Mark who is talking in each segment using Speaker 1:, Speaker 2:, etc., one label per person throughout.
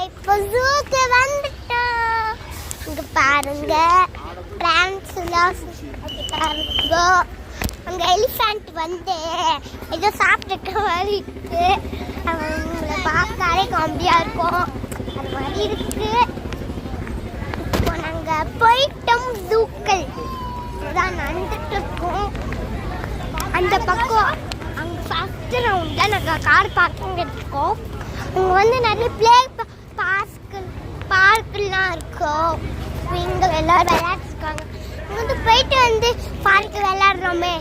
Speaker 1: இப்போ ஜூக்கு வந்துட்டோம். இங்க பாருங்க பாருங்க அங்க எலிஃபண்ட் வந்து ஏதோ சாப்பிட்டு மாதிரி இருக்கு. அவங்களை பார்த்தாலே காமெடியா இருக்கும். அது மாதிரி இருக்கு. இப்போ நாங்க போயிட்டோம். ஜூக்கள் தான் நடந்துட்டு இருக்கோம். அந்த பக்கம் அங்க ஃபர்ஸ்ட் ரவுண்ட்ல நாங்க கார் பார்க்கிங் இருக்கோம். அங்க வந்து நிறைய பிளே பார்க்கெல்லாம் இருக்கும். இங்க எல்லாரும் விளையாடுறாங்க. இங்க வந்து போயிட்டு வந்து பார்க்கு விளையாடுறோமே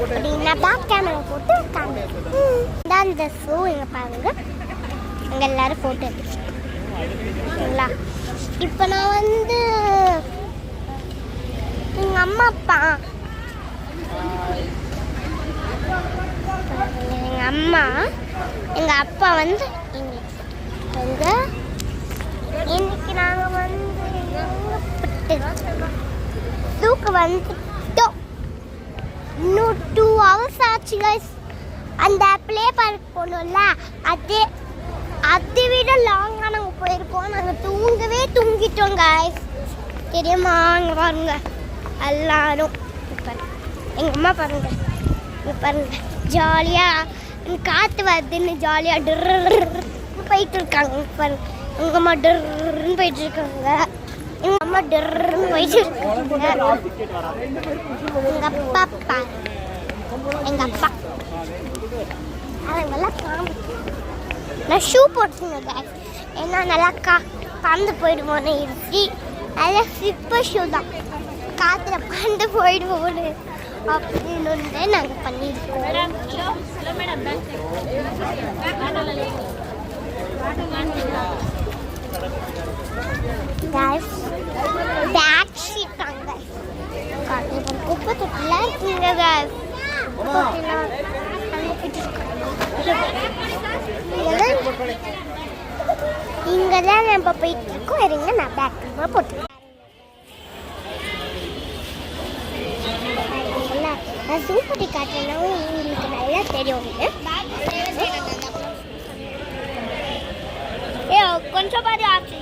Speaker 1: அப்படின்னா பேக் கேமரா போட்டு இருக்காங்க. இந்த ஷோ இங்க பாருங்க. அங்க எல்லாரும் போட்டோ எடுத்துங்களா. இப்போ நான் வந்து எங்க அம்மா அப்பா எங்க அப்பா வந்து இன்னைக்கு நாங்க வந்து தூக்கு வந்துட்டோம். இன்னும் 2 hours ஆச்சு guys. அந்த ப்ளே பார்க் போனோம்ல அதை விட லாங்கா நாங்கள் போயிருக்கோம். நாங்கள் தூங்கிட்டோம் guys. தெரியுமா? அங்கே பாருங்க எல்லாரும். எங்கள் அம்மா பாருங்க இங்கே பாருங்க ஜாலியாக காற்று வருதுன்னு ஜாலியாக போயிட்டு இருக்காங்க. பாருங்க எங்கள் அம்மா டர்ன்னு போயிட்டு இருக்காங்க. எங்கள் அம்மா டர்ன்னு போயிட்டு இருக்காங்க. எங்கள் அப்பா பாருங்க. எங்கள் அப்பா அவங்கெல்லாம் நான் ஷூ போட்டுங்க guys. ஏன்னா நல்லா பறந்து போயிடுவோன்னு இருந்துச்சு. நல்லா ஸ்லிப்பர் ஷூ தான். காற்றுல பறந்து போயிடுவோன்னு அப்படின்னு நாங்கள் பண்ணியிருக்கோம். பேக் ஷீட் தாங்க குப்பை தொட்டில இருக்கீங்க. இங்கே தான் நம்ம போயிட்டு இருக்கோம். இருங்க நான் பேக் போட்டு நான் ஜூம் பண்ணி காட்டுறேன்னா உங்களுக்கு நல்லா தெரியும். கொஞ்சம் பாதி ஆச்சு.